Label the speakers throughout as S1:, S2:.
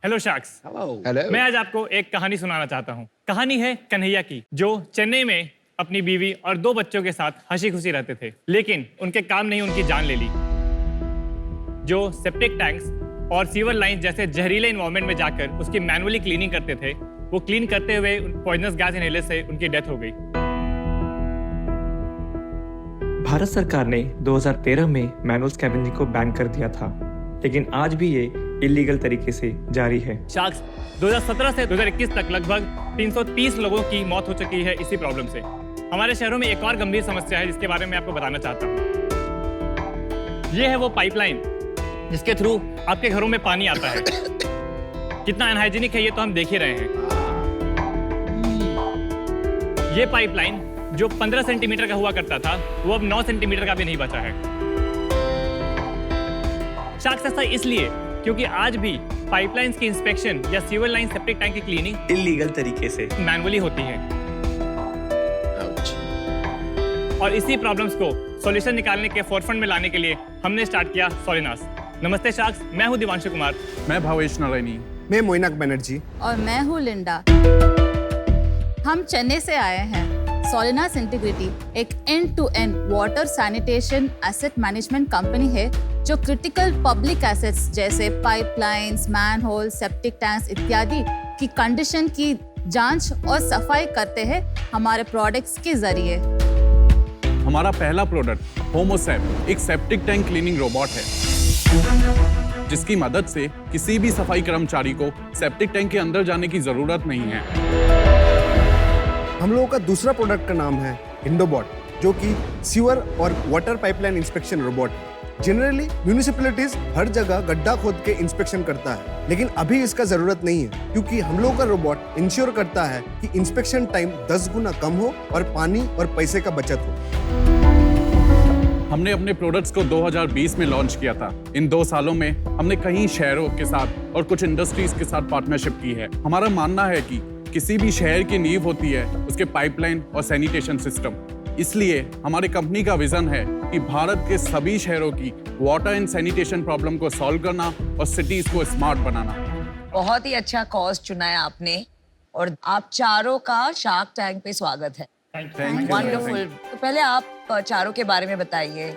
S1: Hello sharks.
S2: Hello.
S1: मैं आज आपको एक कहानी सुनाना चाहता हूँ। कहानी है कन्हैया की, जो चेन्नई में अपनी बीवी और 2 बच्चों के साथ हंसी खुशी रहते थे, लेकिन उनके काम ने उनकी जान ले ली। जो सेप्टिक टैंक्स और सीवर लाइन जैसे जहरीले इन्वायरमेंट में जाकर उसकी मैनुअली क्लीनिंग करते थे, वो क्लीन करते हुए पॉइजनस गैस इनहेलर से उनकी डेथ हो गई।
S3: भारत सरकार ने 2013 में मैनुअल स्कैवेंजिंग को बैन कर दिया था, लेकिन आज भी ये इलीगल तरीके से जारी है।
S1: शार्क्स 2017 से 2021 तक लगभग 330 लोगों की मौत हो चुकी है इसी प्रॉब्लम से। हमारे शहरों में एक और गंभीर समस्या है जिसके बारे में आपको बताना चाहता हूँ। ये है वो पाइपलाइन जिसके थ्रू आपके घरों में पानी आता है। कितना अनहाइजीनिक है ये तो हम देख ही रहे हैं। ये पाइपलाइन जो 15 सेंटीमीटर का हुआ करता था, वो अब 9 सेंटीमीटर का भी नहीं बचा है। शार्क्स ऐसा इसलिए क्योंकि आज भी पाइपलाइंस की इंस्पेक्शन या सीवर लाइन सेप्टिक टैंक की क्लीनिंग
S3: इलीगल तरीके से
S1: मैनुअली होती है। और इसी प्रॉब्लम्स को सॉल्यूशन निकालने के फोरफ्रंट में लाने के लिए हमने स्टार्ट किया सोलिनास। नमस्ते शार्क्स, मैं हूं दिवांशु कुमार।
S2: मैं भावेश नारायणी।
S4: मैं मोइनाक बनर्जी।
S5: और मैं हूँ लिंडा। हम चेन्नई से आए हैं। सोलिनास इंटीग्रिटी एक end to end water sanitation asset management company है जो क्रिटिकल पब्लिक एसेट्स जैसे पाइपलाइंस, मैनहोल, सेप्टिक टैंक्स इत्यादि की कंडीशन की जांच और सफाई करते हैं हमारे प्रोडक्ट्स के जरिए।
S2: हमारा पहला प्रोडक्ट होमोसेप एक सेप्टिक टैंक क्लीनिंग रोबोट है, जिसकी मदद से किसी भी सफाई कर्मचारी को सेप्टिक टैंक के अंदर जाने की जरूरत नहीं है।
S4: हम लोगों का दूसरा प्रोडक्ट का नाम है इंडोबॉट, जो कि सीवर और वाटर पाइपलाइन इंस्पेक्शन रोबोट है। जनरली म्यूनिसिपैलिटीज हर जगह गड्ढा खोद के इंस्पेक्शन करता है, लेकिन अभी इसका जरूरत नहीं है क्योंकि हम लोगों का रोबोट इंश्योर करता है कि इंस्पेक्शन टाइम 10 गुना कम हो और पानी और पैसे का बचत हो।
S2: हमने अपने प्रोडक्ट्स को 2020 में लॉन्च किया था। इन 2 सालों में हमने कई शहरों के साथ और कुछ इंडस्ट्रीज के साथ पार्टनरशिप की है। हमारा मानना है कि किसी भी शहर की नींव होती है उसके पाइपलाइन और सैनिटेशन सिस्टम। इसलिए हमारी कंपनी का विजन है कि भारत के सभी शहरों की वाटर एंड सैनिटेशन प्रॉब्लम को सॉल्व करना और सिटीज को स्मार्ट बनाना।
S6: बहुत ही अच्छा कॉज चुना है आपने, और आप चारों का शार्क टैंक पे स्वागत है। वंडरफुल। तो पहले आप चारों के बारे में बताइए,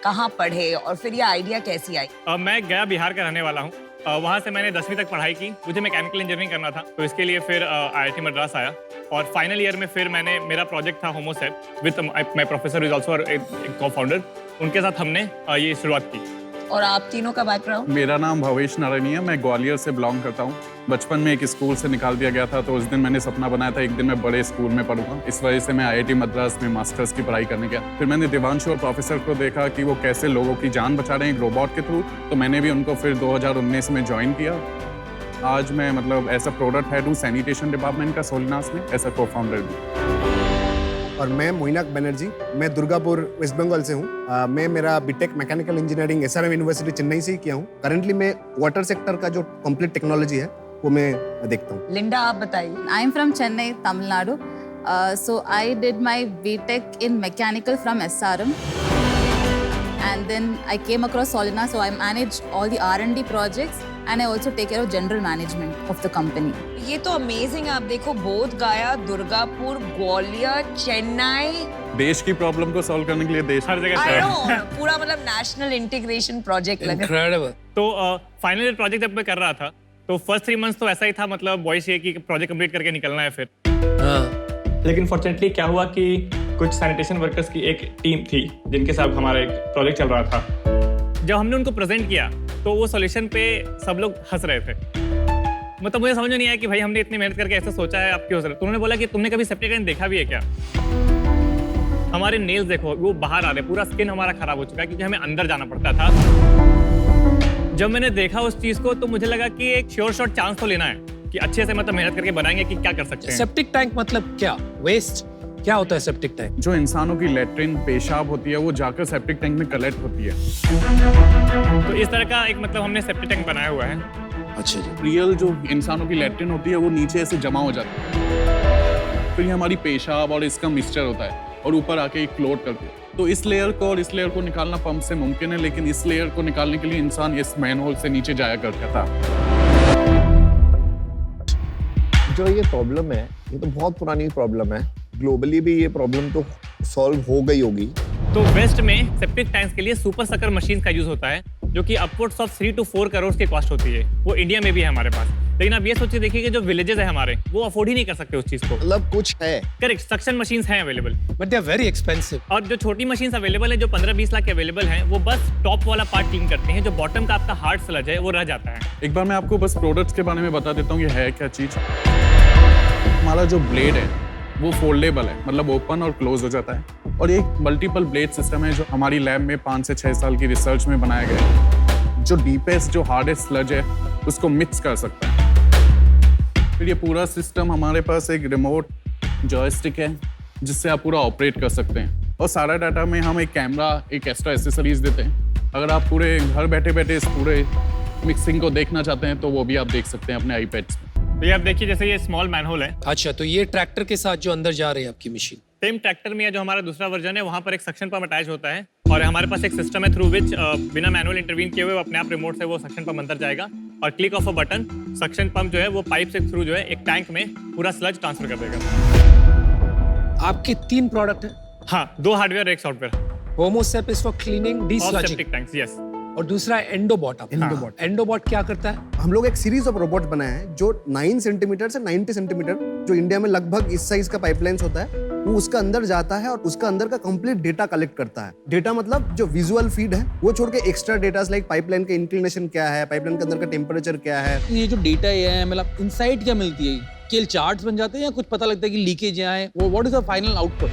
S6: कहाँ पढ़े और फिर ये आइडिया कैसी आई?
S1: मैं गया बिहार का रहने वाला हूँ। वहाँ से मैंने 10वीं तक पढ़ाई की। मुझे मैकेनिकल इंजीनियरिंग करना था, तो इसके लिए फिर IIT मद्रास आया और फाइनल ईयर में फिर मेरा प्रोजेक्ट था Homosep with my professor is also एक को-फाउंडर। उनके साथ हमने ये शुरुआत की।
S6: और आप तीनों का बैकग्राउंड?
S2: मेरा नाम भावेश नारायणी है। मैं ग्वालियर से बिलोंग करता हूँ। बचपन में एक स्कूल से निकाल दिया गया था, तो उस दिन मैंने सपना बनाया था एक दिन मैं बड़े स्कूल में पढ़ूंगा। इस वजह से मैं IIT मद्रास में मास्टर्स की पढ़ाई करने गया। फिर मैंने दिवांशु और प्रोफेसर को देखा कि वो कैसे लोगों की जान बचा रहे हैं एक रोबोट के थ्रू, तो मैंने भी उनको फिर 2019 में ज्वाइन किया। आज मैं ऐसा प्रोडक्ट हेड हूँ सैनिटेशन डिपार्टमेंट का सोलिनास में, ऐसा को-फाउंडर भी।
S4: और मैं मोइनाक बनर्जी, मैं दुर्गापुर वेस्ट बंगाल से हूँ। मैं मेरा B Tech mechanical engineering SRM university Chennai से ही किया हूँ। करंटली मैं वाटर सेक्टर का जो कंप्लीट टेक्नोलॉजी है वो मैं देखता हूँ।
S6: लिंडा, आप बताइए।
S5: I am from Chennai, Tamil Nadu. So I did my BTech in mechanical from SRM, and then I came across Solina, so I managed all the R&D projects and I also take care of general management of the company.
S6: ये तो amazing है। आप देखो, बोध गया, दुर्गापुर, ग्वालियर, चेन्नई।
S2: देश की problem को सॉल्व करने के लिए देश
S1: हर जगह
S6: I
S1: शहर।
S6: know, पूरा नेशनल इंटीग्रेशन प्रोजेक्ट लगा।
S1: तो फाइनल ईयर प्रोजेक्ट जब मैं कर रहा था, तो फर्स्ट 3 मंथ्स तो ऐसा ही था, बॉयस ये कि प्रोजेक्ट कंप्लीट करके निकलना है फिर।
S3: लेकिन फॉर्चुनेटली क्या हुआ कि कुछ सैनिटेशन वर्कर्स की एक टीम थी जिनके साथ हमारा एक प्रोजेक्ट चल रहा था।
S1: जब हमने उनको प्रेजेंट किया तो वो सॉल्यूशन पे सब लोग हंस रहे थे। मुझे समझ में नहीं आया कि भाई हमने इतनी मेहनत करके ऐसा सोचा है, आप क्यों हंस रहे हो? तो उन्होंने बोला कि तुमने कभी सेप्टिक टैंक देखा भी है क्या? हमारे नेल्स देखो, वो बाहर आ रहे, पूरा स्किन हमारा खराब हो चुका है क्योंकि हमें अंदर जाना पड़ता था। जब मैंने देखा उस चीज को तो मुझे लगा कि एक श्योर शॉट चांस तो लेना है कि अच्छे से मेहनत करके बनाएंगे कि क्या कर सकते हैं।
S7: सेप्टिक टैंक मतलब क्या? वेस्ट क्या होता है सेप्टिक टैंक?
S2: जो इंसानों की लेट्रिन पेशाब होती है वो जाकर सेप्टिक टैंक में कलेक्ट होती है।
S1: तो इस तरह का एक हमने सेप्टिक टैंक बनाया हुआ है।
S7: अच्छा जी।
S2: रियल जो इंसानों की लेट्रिन होती है वो नीचे ऐसे जमा हो जाती है, फिर ये हमारी पेशाब और इसका मिक्सचर होता है और ऊपर आके एक फ्लोट करती है। तो इस लेयर को और इस लेयर को निकालना पंप से मुमकिन है, लेकिन इस लेयर को निकालने के लिए इंसान इस मैनहोल से नीचे जाया करता था।
S8: जो ये प्रॉब्लम है ये तो बहुत पुरानी प्रॉब्लम है, ग्लोबली भी ये प्रॉब्लम तो सॉल्व हो गई होगी।
S1: तो वेस्ट में सेप्टिक टैंक्स के लिए सुपर सकर मशीन का यूज होता है, जो कि अपवर्ड्स ऑफ 3 to 4 करोड़ की कॉस्ट होती है। वो इंडिया में भी है हमारे पास, लेकिन आप ये सोचिए देखिए कि जो विलेजेस है हमारे, वो अफोर्ड ही नहीं कर सकते उस चीज को।
S8: मतलब कुछ है।
S1: करेक्ट, सक्शन मशीन्स हैं available,
S7: But they are very expensive.
S1: और जो छोटी मशीन्स अवेलेबल है जो 15-20 लाख के अवेलेबल हैं, वो बस टॉप वाला पार्ट क्लीन करती हैं, जो बॉटम का आपका हार्ड स्लज है वो रह जाता है।
S2: एक बार मैं आपको बस प्रोडक्ट्स के बारे में बता देता हूँ ये है क्या चीज़। हमारा जो ब्लेड है वो फोल्डेबल है, मतलब ओपन और क्लोज हो जाता है, और एक मल्टीपल ब्लेड सिस्टम है जो हमारी लैब में 5 से 6 साल की रिसर्च में बनाया गया है, जो डीपेस्ट जो हार्डेस्ट स्लज है उसको मिक्स कर सकता है। फिर ये पूरा सिस्टम हमारे पास एक रिमोट जॉयस्टिक है जिससे आप पूरा ऑपरेट कर सकते हैं, और सारा डाटा में हम एक कैमरा, एक एक्स्ट्रा एसेसरीज देते हैं। अगर आप पूरे घर बैठे बैठे इस पूरे मिक्सिंग को देखना चाहते हैं तो वो भी आप देख सकते हैं अपने आईपैड्स में।
S1: तो ये आप देखिए, जैसे ये स्मॉल मैनहोल है,
S7: अच्छा, तो ये ट्रैक्टर के साथ जो अंदर जा रही है आपकी मशीन।
S1: सेम ट्रैक्टर में या जो हमारा दूसरा वर्जन है वहाँ पर एक सक्शन पंप अटैच होता है, और हमारे पास एक सिस्टम है थ्रू विच बिना मैनुअल इंटरवीन किए हुए अपने आप रिमोट से वो सक्शन पंप अंदर जाएगा, और click of a button suction pump जो है वो पाइप से थ्रू जो है एक टैंक में पूरा स्लज ट्रांसफर कर देगा।
S7: आपके 3 प्रोडक्ट हैं।
S1: हाँ, 2 हार्डवेयर एक software.
S7: Homosep is for cleaning, desludging,
S1: septic tanks, yes.
S7: और दूसरा एंडोबॉट।
S4: एंडोबॉट।
S7: एंडोबॉट क्या करता है?
S4: हम लोग एक सीरीज ऑफ रोबोट्स बनाए हैं जो 9 सेंटीमीटर से 90 सेंटीमीटर, जो इंडिया में लगभग इस साइज का पाइपलाइंस होता है, वो उसका अंदर जाता है और उसका अंदर का कंप्लीट डेटा कलेक्ट करता है। डेटा मतलब जो विजुअल फीड है वो छोड़ के एक्स्ट्रा डेटा लाइक पाइपलाइन का इंक्लिनेशन क्या है, पाइपलाइन के अंदर का टेम्परेचर क्या है।
S9: ये जो डेटा है, मतलब इनसाइट क्या मिलती है? केवल चार्ट्स बन जाते हैं या कुछ पता लगता है कि लीकेज यहाँ है? वो what is the final output?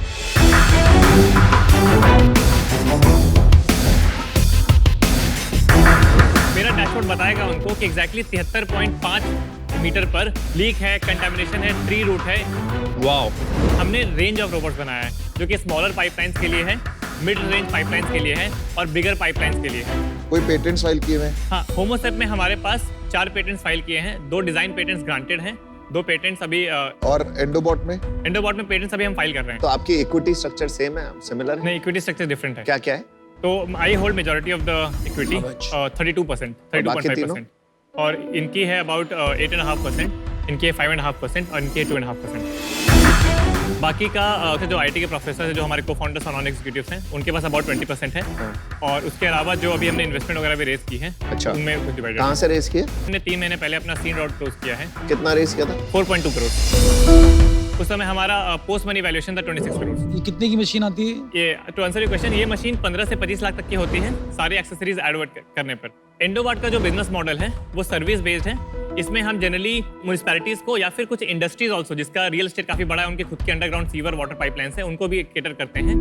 S1: मेरा डैशबोर्ड बताएगा उनको कि एग्जैक्टली 73.5 मीटर पर लीक है, कंटामिनेशन है, ट्री रूट है।
S7: वाओ।
S1: हमने रेंज ऑफ रोबोट्स बनाया है जो कि स्मॉलर पाइपलाइंस के लिए है, मिड रेंज पाइपलाइंस के लिए है, और बिगर पाइपलाइंस के लिए है।
S8: कोई पेटेंट्स फाइल किए हुए हैं?
S1: हाँ, होमोसेप में हमारे पास 4 पेटेंट्स फाइल किए हैं, 2 डिजाइन पेटेंट्स ग्रांटेड हैं, 2 पेटेंट्स अभी
S8: और एंडोबॉट में?
S1: एंडोबॉट में पेटेंट्स अभी हम फाइल कर रहे हैं।
S8: तो आपकी इक्विटी स्ट्रक्चर सेम है, सिमिलर है?
S1: नहीं, इक्विटी स्ट्रक्चर डिफरेंट है।
S8: क्या क्या है?
S1: तो I hold majority of the equity, 32%, 32.5%, और इनकी है अबाउट 8.5%, इनकी है 5.5%, और इनकी है 2.5%। बाकी का जो आईटी के प्रोफेसर है, जो हमारे को फाउंडर्स और नॉन एग्जीक्यूटिव्स हैं, उनके पास अबाउट 20% है, और उसके अलावा जो अभी हमने इन्वेस्टमेंट वगैरह भी रेज की है,
S8: अच्छा,
S1: उनमें कुछ डिवाइडेड।
S8: कहाँ से रेस किए?
S1: हमने 3 महीने पहले अपना सीड राउंड क्लोज किया है।
S8: कितना रेस किया था?
S1: 4.2 करोड़। उस समय हमारा पोस्ट मनी वैल्यूएशन था 26 करोड़।
S9: ये कितने की मशीन आती है?
S1: ये टू आंसर योर क्वेश्चन, ये मशीन 15 से 25 लाख तक की होती है सारी एक्सेसरीज एडवर्ट करने पर। एंडोबॉट का जो बिजनेस मॉडल है वो सर्विस बेस्ड है। इसमें हम जनरली म्यूनिसिपैलिटीज को या फिर कुछ इंडस्ट्रीज ऑल्सो जिसका रियल एस्टेट काफी बड़ा है, उनके खुद के अंडरग्राउंड सीवर वाटर पाइपलाइंस है, उनको भी केटर करते हैं।